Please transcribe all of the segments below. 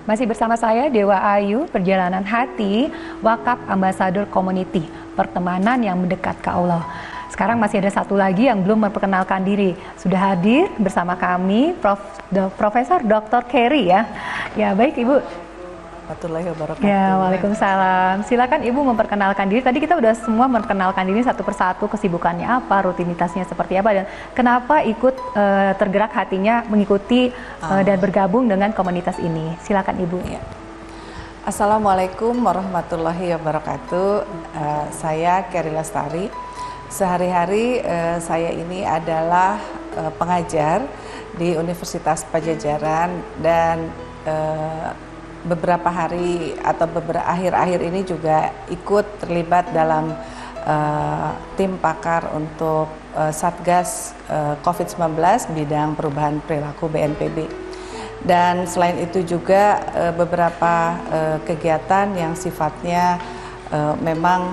Masih bersama saya Dewa Ayu, Perjalanan Hati, Wakaf Ambassador Community, pertemanan yang mendekat ke Allah. Sekarang masih ada satu lagi yang belum memperkenalkan diri. Sudah hadir bersama kami Profesor Dr. Kerry ya. Ya baik Ibu. Warahmatullahi wabarakatuh. Ya, waalaikumsalam. Silakan Ibu memperkenalkan diri. Tadi kita udah semua memperkenalkan diri satu persatu, kesibukannya apa, rutinitasnya seperti apa, dan kenapa ikut tergerak hatinya mengikuti dan bergabung dengan komunitas ini. Silakan Ibu. Ya. Assalamualaikum warahmatullahi wabarakatuh. Saya Kerry Lestari. Sehari-hari saya ini adalah pengajar di Universitas Pajajaran dan beberapa hari atau akhir-akhir ini juga ikut terlibat dalam tim pakar untuk Satgas COVID-19 bidang perubahan perilaku BNPB. Dan selain itu juga beberapa kegiatan yang sifatnya memang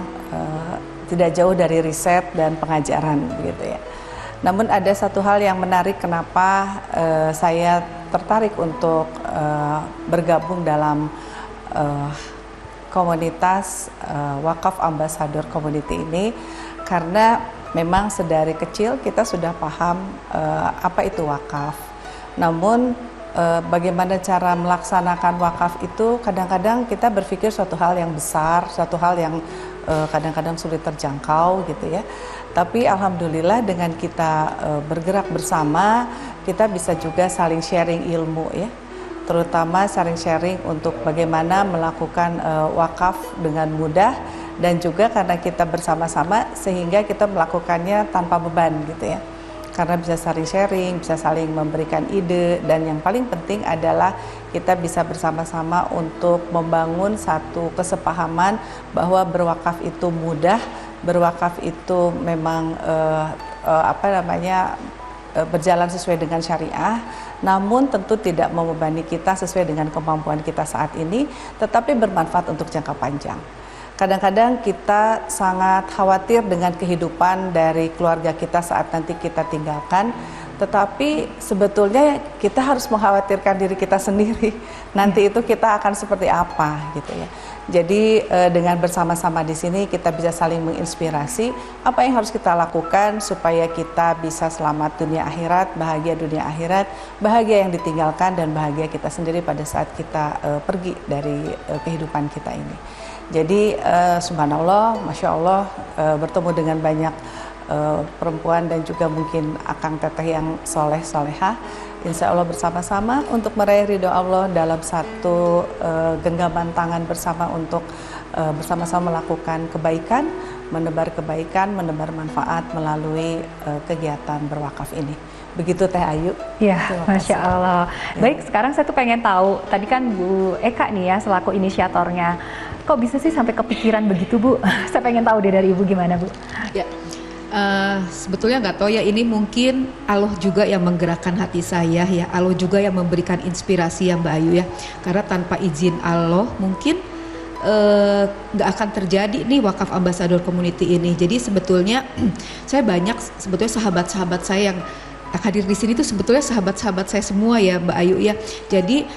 tidak jauh dari riset dan pengajaran gitu ya. Namun ada satu hal yang menarik kenapa saya tertarik untuk bergabung dalam komunitas Wakaf Ambassador Community ini, karena memang sedari kecil kita sudah paham apa itu wakaf. Namun bagaimana cara melaksanakan wakaf itu kadang-kadang kita berpikir suatu hal yang besar, suatu hal yang kadang-kadang sulit terjangkau gitu ya. Tapi alhamdulillah dengan kita bergerak bersama, kita bisa juga saling sharing ilmu ya, terutama saling sharing untuk bagaimana melakukan wakaf dengan mudah, dan juga karena kita bersama-sama sehingga kita melakukannya tanpa beban gitu ya. Karena bisa saling sharing, bisa saling memberikan ide, dan yang paling penting adalah kita bisa bersama-sama untuk membangun satu kesepahaman bahwa berwakaf itu mudah, berwakaf itu memang berjalan sesuai dengan syariah, namun tentu tidak membebani kita sesuai dengan kemampuan kita saat ini, tetapi bermanfaat untuk jangka panjang. Kadang-kadang kita sangat khawatir dengan kehidupan dari keluarga kita saat nanti kita tinggalkan, tetapi sebetulnya kita harus mengkhawatirkan diri kita sendiri. Nanti itu kita akan seperti apa gitu ya. Jadi dengan bersama-sama di sini kita bisa saling menginspirasi apa yang harus kita lakukan supaya kita bisa selamat dunia akhirat, bahagia dunia akhirat, bahagia yang ditinggalkan, dan bahagia kita sendiri pada saat kita pergi dari kehidupan kita ini. Jadi subhanallah, masya Allah, bertemu dengan banyak perempuan dan juga mungkin akang teteh yang soleh solehah, insya Allah bersama-sama untuk meraih ridho Allah dalam satu genggaman tangan bersama untuk bersama-sama melakukan kebaikan, menebar manfaat melalui kegiatan berwakaf ini. Begitu Teh Ayu. Ya, Masya Allah. Baik, sekarang saya tuh pengen tahu, tadi kan Bu Eka nih ya selaku inisiatornya, kok bisa sih sampai kepikiran begitu Bu? Saya pengen tahu deh dari Ibu gimana Bu? Ya, sebetulnya nggak tahu ya, ini mungkin Allah juga yang menggerakkan hati saya ya, Allah juga yang memberikan inspirasi ya Mbak Ayu ya, karena tanpa izin Allah mungkin nggak akan terjadi nih Wakaf Ambassador Community ini. Jadi sebetulnya saya banyak sebetulnya sahabat-sahabat saya yang hadir di sini tuh sebetulnya sahabat-sahabat saya semua ya Mbak Ayu ya. Jadi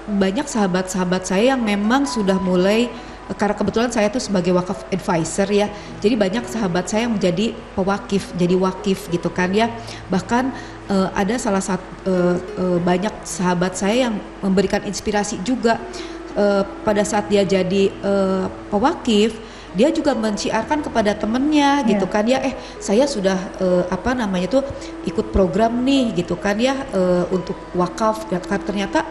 banyak sahabat-sahabat saya yang memang sudah mulai, karena kebetulan saya tuh sebagai wakaf advisor ya, jadi banyak sahabat saya yang menjadi pewakif, jadi wakif gitu kan ya. Bahkan ada salah satu banyak sahabat saya yang memberikan inspirasi juga pada saat dia jadi pewakif, dia juga menciarkan kepada temennya gitu kan ya, saya sudah ikut program nih gitu kan ya, untuk wakaf. Dan ternyata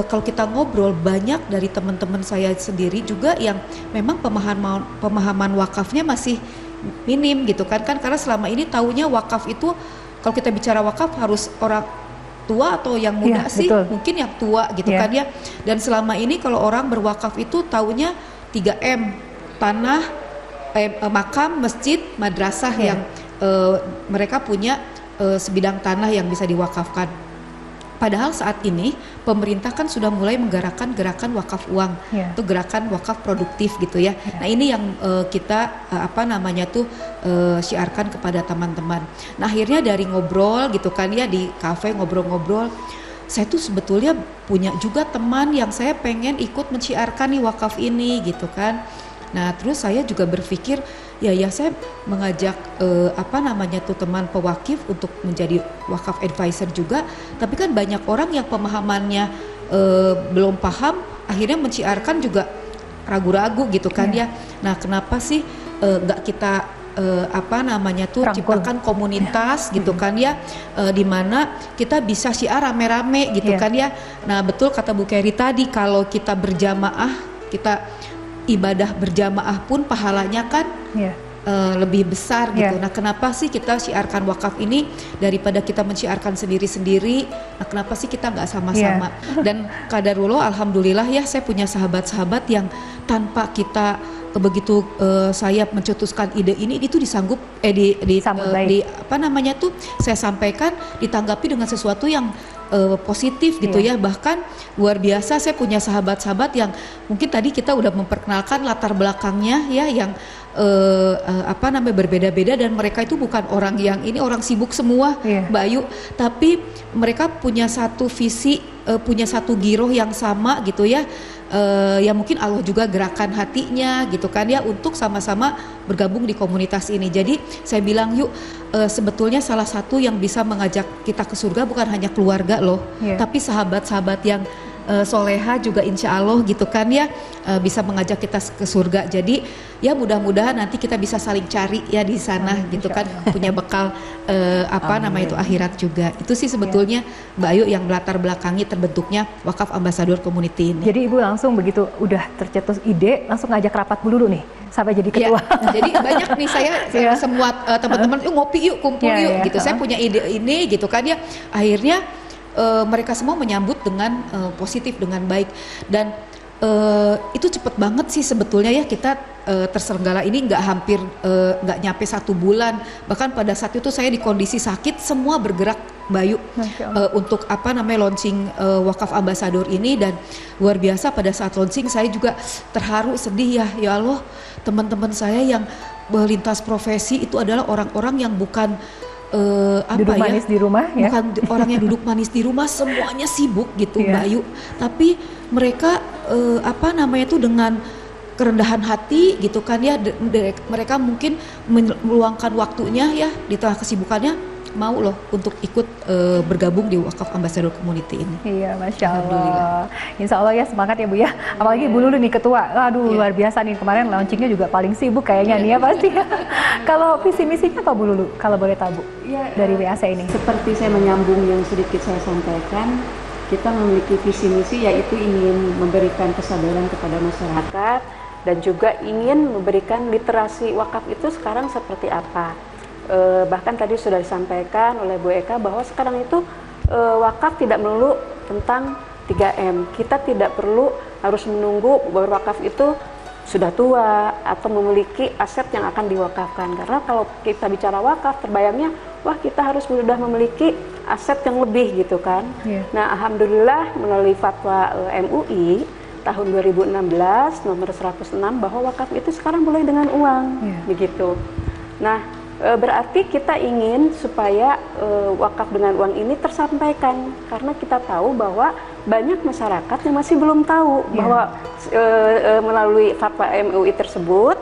kalau kita ngobrol, banyak dari teman-teman saya sendiri juga yang memang pemahaman wakafnya masih minim gitu kan, karena selama ini taunya wakaf itu, kalau kita bicara wakaf harus orang tua atau yang muda sih, betul. Mungkin yang tua gitu kan ya. Dan selama ini kalau orang berwakaf itu taunya 3M, tanah, makam, masjid, madrasah yang mereka punya sebidang tanah yang bisa diwakafkan. Padahal saat ini pemerintah kan sudah mulai menggerakkan gerakan wakaf uang, itu gerakan wakaf produktif gitu ya. Nah ini yang kita siarkan kepada teman-teman. Nah akhirnya dari ngobrol gitu kan ya, di kafe ngobrol-ngobrol, saya tuh sebetulnya punya juga teman yang saya pengen ikut menciarkan nih wakaf ini gitu kan. Nah terus saya juga berpikir ya saya mengajak teman pewakif untuk menjadi wakaf advisor juga, tapi kan banyak orang yang pemahamannya belum paham, akhirnya menciarkan juga ragu-ragu gitu kan ya. Nah kenapa sih nggak kita ciptakan komunitas gitu kan ya, di mana kita bisa syiar rame-rame gitu kan ya. Nah betul kata Bu Keri tadi, kalau kita berjamaah, kita ibadah berjamaah pun pahalanya kan lebih besar gitu. Nah kenapa sih kita syiarkan wakaf ini daripada kita menciarkan sendiri-sendiri? Nah kenapa sih kita nggak sama-sama? Dan qadarullah alhamdulillah ya, saya punya sahabat-sahabat yang tanpa kita begitu saya mencetuskan ide ini, itu disanggup saya sampaikan, ditanggapi dengan sesuatu yang positif gitu ya. Bahkan luar biasa, saya punya sahabat-sahabat yang mungkin tadi kita udah memperkenalkan latar belakangnya ya, yang berbeda-beda, dan mereka itu bukan orang yang ini orang sibuk semua Mbak Ayu, tapi mereka punya satu visi, punya satu giroh yang sama gitu ya. Ya mungkin Allah juga gerakan hatinya gitu kan ya, untuk sama-sama bergabung di komunitas ini. Jadi saya bilang yuk, sebetulnya salah satu yang bisa mengajak kita ke surga bukan hanya keluarga loh, tapi sahabat-sahabat yang soleha juga insya Allah gitu kan ya, bisa mengajak kita ke surga. Jadi ya mudah-mudahan nanti kita bisa saling cari ya di sana gitu kan, punya bekal itu akhirat juga. Itu sih sebetulnya Mbak Ayu yang melatar belakangi terbentuknya Wakaf Ambassador Community ini. Jadi Ibu langsung begitu udah tercetus ide, langsung ngajak rapat dulu nih sampai jadi ketua. Jadi banyak nih saya semua teman-teman ngopi yuk, kumpul yuk gitu. Saya punya ide ini gitu kan ya. Akhirnya mereka semua menyambut dengan positif, dengan baik, dan itu cepet banget sih sebetulnya ya. Kita terselenggara ini nggak nyampe 1 bulan, bahkan pada saat itu saya di kondisi sakit, semua bergerak Mbak Ayu untuk launching Wakaf Ambassador ini. Dan luar biasa pada saat launching saya juga terharu, sedih ya Allah, teman-teman saya yang lintas profesi itu adalah orang-orang yang bukan duduk manis di rumah ya, bukan orang yang duduk manis di rumah, semuanya sibuk gitu Mbak Ayu, tapi mereka dengan kerendahan hati gitu kan ya, mereka mungkin meluangkan waktunya ya di tengah kesibukannya, mau loh untuk ikut bergabung di Wakaf Ambassador Community ini. Iya, Masya Allah. Insya Allah ya, semangat ya Bu ya. Apalagi Bu Lulu nih ketua, aduh luar biasa nih, kemarin launchingnya juga paling sibuk kayaknya nih ya pasti. Kalau visi misinya apa Bu Lulu, kalau boleh tahu Bu, dari WAC ini? Seperti saya menyambung yang sedikit saya sampaikan, kita memiliki visi misi yaitu ingin memberikan kesadaran kepada masyarakat dan juga ingin memberikan literasi wakaf itu sekarang seperti apa. Bahkan tadi sudah disampaikan oleh Bu Eka bahwa sekarang itu wakaf tidak melulu tentang 3M. Kita tidak perlu harus menunggu bahwa wakaf itu sudah tua atau memiliki aset yang akan diwakafkan. Karena kalau kita bicara wakaf, terbayangnya wah kita harus sudah memiliki aset yang lebih gitu kan. Nah alhamdulillah melalui fatwa MUI tahun 2016 nomor 106 bahwa wakaf itu sekarang boleh dengan uang begitu. Nah berarti kita ingin supaya wakaf dengan uang ini tersampaikan, karena kita tahu bahwa banyak masyarakat yang masih belum tahu bahwa melalui fatwa MUI tersebut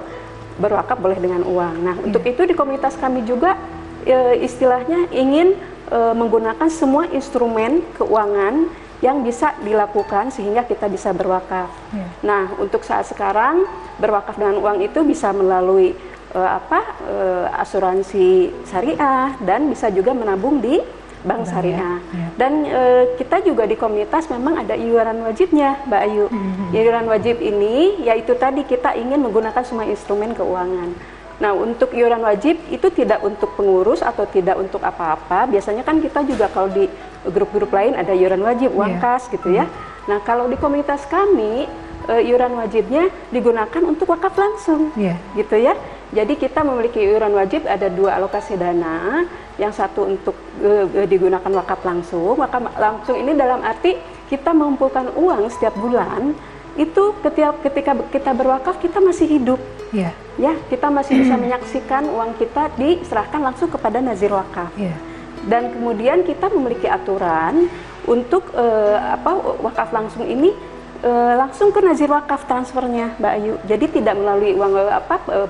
berwakaf boleh dengan uang. Nah untuk itu di komunitas kami juga istilahnya ingin menggunakan semua instrumen keuangan yang bisa dilakukan sehingga kita bisa berwakaf. Nah untuk saat sekarang berwakaf dengan uang itu bisa melalui asuransi syariah, dan bisa juga menabung di bank syariah. Dan kita juga di komunitas memang ada iuran wajibnya Mbak Ayu. Iuran wajib ini yaitu tadi kita ingin menggunakan semua instrumen keuangan. Nah untuk iuran wajib itu tidak untuk pengurus atau tidak untuk apa-apa. Biasanya kan kita juga kalau di grup-grup lain ada iuran wajib, uang kas gitu ya. Nah kalau di komunitas kami iuran wajibnya digunakan untuk wakaf langsung gitu ya. Jadi kita memiliki iuran wajib, ada 2 alokasi dana, yang satu untuk digunakan wakaf langsung. Wakaf langsung ini dalam arti kita mengumpulkan uang setiap bulan, itu ketika kita berwakaf kita masih hidup, ya kita masih bisa menyaksikan uang kita diserahkan langsung kepada nazir wakaf. Dan kemudian kita memiliki aturan untuk wakaf langsung ini langsung ke nazir wakaf transfernya, Mbak Ayu. Jadi tidak melalui uang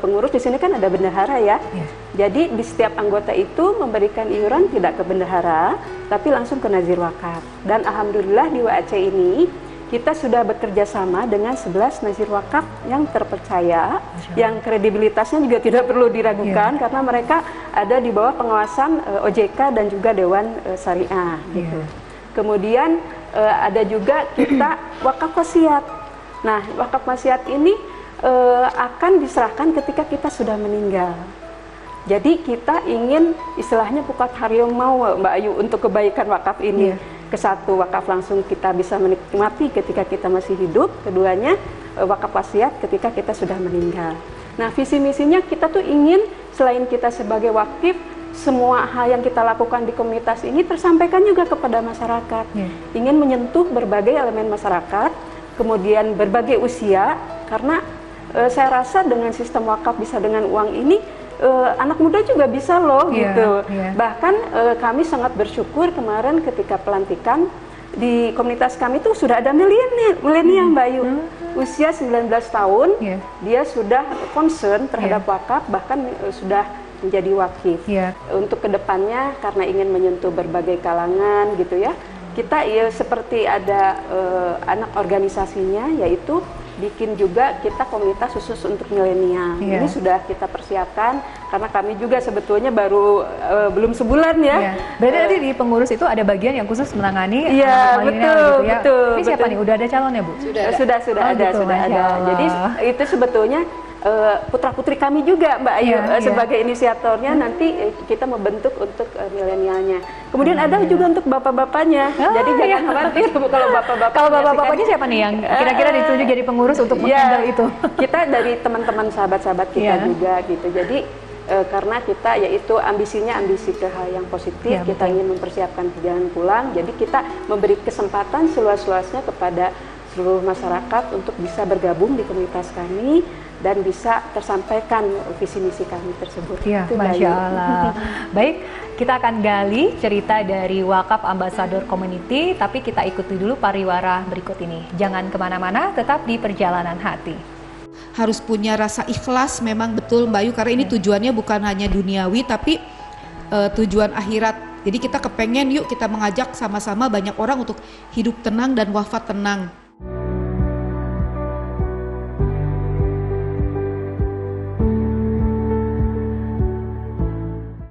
pengurus. Di sini kan ada bendahara ya. Jadi di setiap anggota itu memberikan iuran tidak ke bendahara, tapi langsung ke nazir wakaf. Dan alhamdulillah di WAC ini kita sudah bekerja sama dengan 11 nazir wakaf yang terpercaya, yang kredibilitasnya juga tidak perlu diragukan karena mereka ada di bawah pengawasan OJK dan juga Dewan Syariah. Gitu. Kemudian ada juga kita wakaf wasiat. Nah, wakaf wasiat ini akan diserahkan ketika kita sudah meninggal. Jadi kita ingin istilahnya pukat haryong mau, Mbak Ayu, untuk kebaikan wakaf ini. Kesatu, wakaf langsung kita bisa menikmati ketika kita masih hidup. Keduanya, wakaf wasiat ketika kita sudah meninggal. Nah, visi misinya kita tuh ingin selain kita sebagai wakif, semua hal yang kita lakukan di komunitas ini tersampaikan juga kepada masyarakat. Ingin menyentuh berbagai elemen masyarakat, kemudian berbagai usia, karena saya rasa dengan sistem wakaf bisa dengan uang ini, anak muda juga bisa loh gitu. Bahkan kami sangat bersyukur kemarin ketika pelantikan di komunitas kami itu sudah ada milenial Mbak Ayu. Usia 19 tahun, dia sudah concern terhadap wakaf, bahkan sudah menjadi wakif. Untuk kedepannya karena ingin menyentuh berbagai kalangan gitu ya, kita seperti ada anak organisasinya, yaitu bikin juga kita komunitas khusus untuk milenial. Ini sudah kita persiapkan karena kami juga sebetulnya baru belum sebulan ya. Berarti nanti di pengurus itu ada bagian yang khusus menangani anak milenial gitu ya. Ini siapa nih? Udah ada calonnya, Bu? Sudah ada. Jadi itu sebetulnya putra-putri kami juga, Mbak Ayu, sebagai inisiatornya. Nanti kita membentuk untuk milenialnya. Kemudian ada juga untuk bapak-bapaknya. Jadi jangan khawatir kalau bapak-bapak. Kalau bapak-bapaknya siapa nih yang kira-kira ditunjuk jadi pengurus untuk menghandle itu? Kita dari teman-teman sahabat-sahabat kita juga gitu. Jadi karena kita yaitu ambisinya ambisi ke hal yang positif, kita ingin mempersiapkan perjalanan pulang. Jadi kita memberi kesempatan seluas-luasnya kepada seluruh masyarakat untuk bisa bergabung di komunitas kami dan bisa tersampaikan visi misi kami tersebut. Masya Allah. Baik, kita akan gali cerita dari Wakaf Ambassador Community, tapi kita ikuti dulu pariwara berikut ini. Jangan kemana-mana, tetap di Perjalanan Hati. Harus punya rasa ikhlas, memang betul Mbak Ayu, karena ini tujuannya bukan hanya duniawi, tapi tujuan akhirat. Jadi kita kepengen yuk kita mengajak sama-sama banyak orang untuk hidup tenang dan wafat tenang.